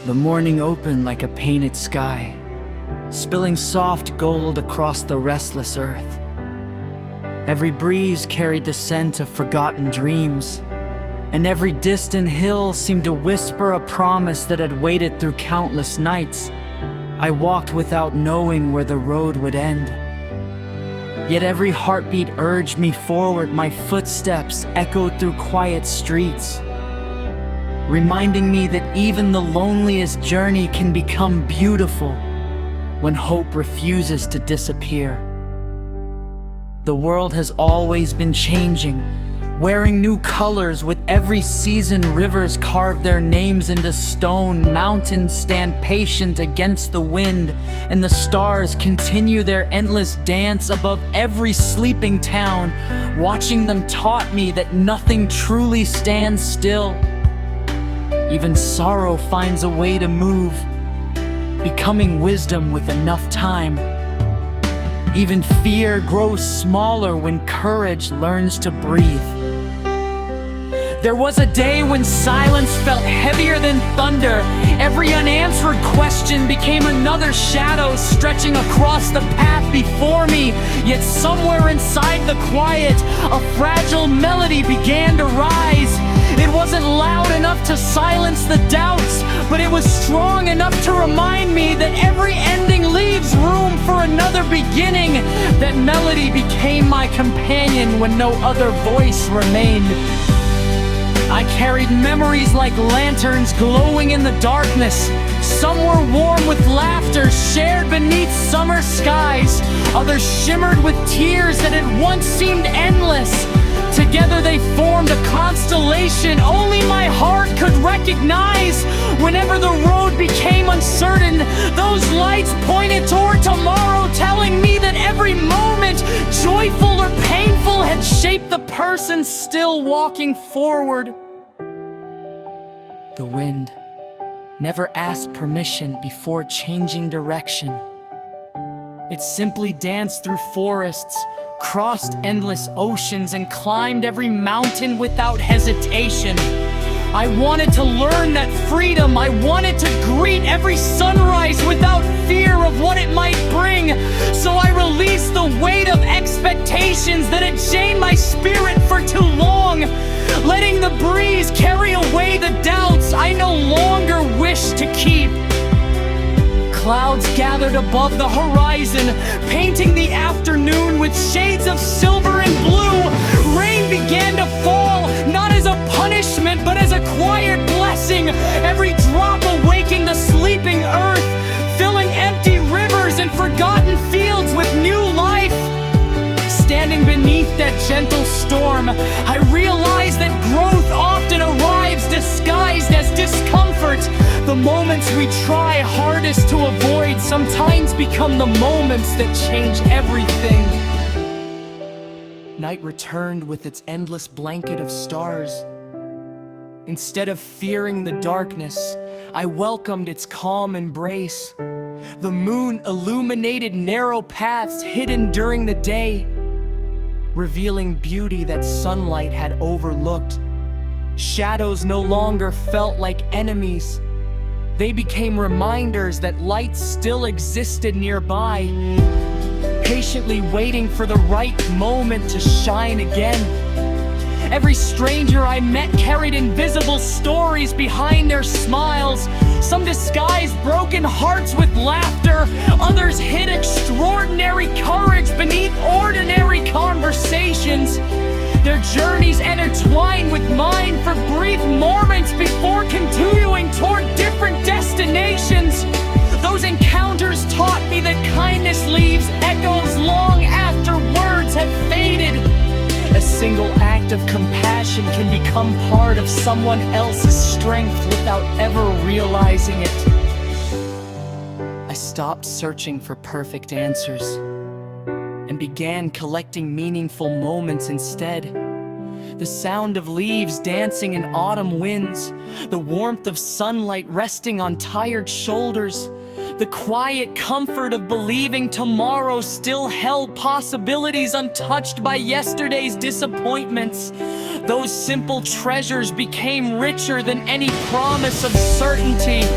The morning opened like a painted sky, spilling soft gold across the restless earth. Every breeze carried the scent of forgotten dreams, and every distant hill seemed to whisper a promise that had waited through countless nights. I walked without knowing where the road would end. Yet every heartbeat urged me forward. My footsteps echoed through quiet streets, reminding me that even the loneliest journey can become beautiful when hope refuses to disappear. The world has always been changing, wearing new colors with every season. Rivers carve their names into stone, mountains stand patient against the wind, and the stars continue their endless dance above every sleeping town. Watching them taught me that nothing truly stands still. Even sorrow finds a way to move, becoming wisdom with enough time. Even fear grows smaller when courage learns to breathe. There was a day when silence felt heavier than thunder. Every unanswered question became another shadow stretching across the path before me. Yet somewhere inside the quiet, a fragile melody began to rise. It wasn't loud enough to silence the doubts, but it was strong enough to remind me that every ending leaves room for another beginning. That melody became my companion when no other voice remained. I carried memories like lanterns glowing in the darkness. Some were warm with laughter shared beneath summer skies. Others shimmered with tears that had once seemed endless. Together they formed a constellation only my heart could recognize. Whenever the road became uncertain, those lights pointed toward tomorrow, telling me that every moment, joyful or painful, had shaped the person still walking forward. The wind never asked permission before changing direction. It simply danced through forests, crossed endless oceans, and climbed every mountain without hesitation. I wanted to learn that freedom. I wanted to greet every sunrise without fear of what it might bring. So I released the weight of expectations that had chained my spirit for too long. Letting the breeze carry away the doubts I no longer wish to keep. Clouds gathered above the horizon, painting the afternoon with shades of silver and blue. Rain began to fall, not as a punishment, but as a quiet blessing. Every drop awaking the sleeping earth, filling empty rivers and forgotten fields with new life. Standing beneath that gentle storm, I realized that growth often arrives disguised as discomfort. The moments we try hardest to avoid sometimes become the moments that change everything. Night returned with its endless blanket of stars. Instead of fearing the darkness, I welcomed its calm embrace. The moon illuminated narrow paths hidden during the day, revealing beauty that sunlight had overlooked. Shadows no longer felt like enemies. They became reminders that light still existed nearby, patiently waiting for the right moment to shine again. Every stranger I met carried invisible stories behind their smiles. Some disguised broken hearts with laughter. Others hid extraordinary courage beneath ordinary conversations. Their journeys intertwined with mine for brief moments before continuing toward different destinations. Those encounters taught me that kindness leaves echoes long after words have faded. A single act of compassion can become part of someone else's strength without ever realizing it. I stopped searching for perfect answers and began collecting meaningful moments instead. The sound of leaves dancing in autumn winds, the warmth of sunlight resting on tired shoulders, the quiet comfort of believing tomorrow still held possibilities untouched by yesterday's disappointments. Those simple treasures became richer than any promise of certainty.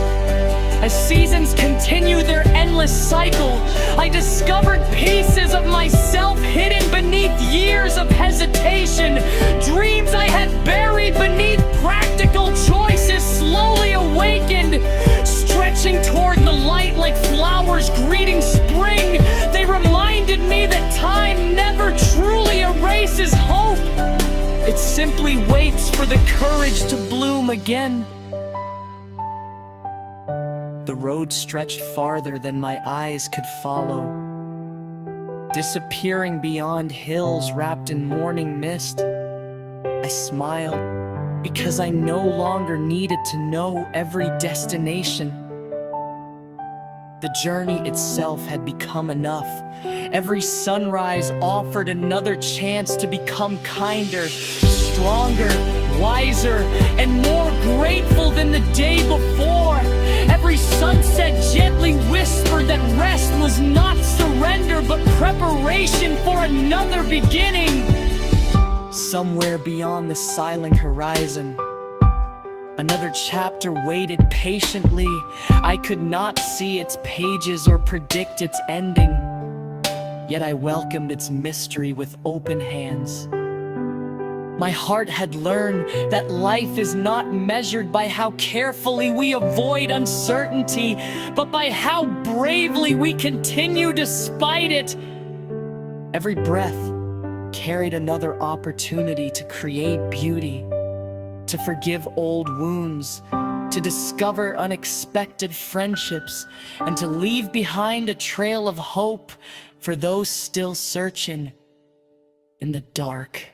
As seasons continue their endless cycle, I discovered pieces of myself hidden beneath years of hesitation. Dreams I had buried beneath practical choices slowly awakened, stretching toward the light like flowers greeting spring. They reminded me that time never truly erases hope. It simply waits for the courage to bloom again. The road stretched farther than my eyes could follow, disappearing beyond hills wrapped in morning mist. I smiled because I no longer needed to know every destination. The journey itself had become enough. Every sunrise offered another chance to become kinder, stronger, wiser, and more grateful than the day before. Every sunset gently whispered that rest was not surrender, but preparation for another beginning. Somewhere beyond the silent horizon, another chapter waited patiently. I could not see its pages or predict its ending, yet I welcomed its mystery with open hands. My heart had learned that life is not measured by how carefully we avoid uncertainty, but by how bravely we continue despite it. Every breath carried another opportunity to create beauty, to forgive old wounds, to discover unexpected friendships, and to leave behind a trail of hope for those still searching in the dark.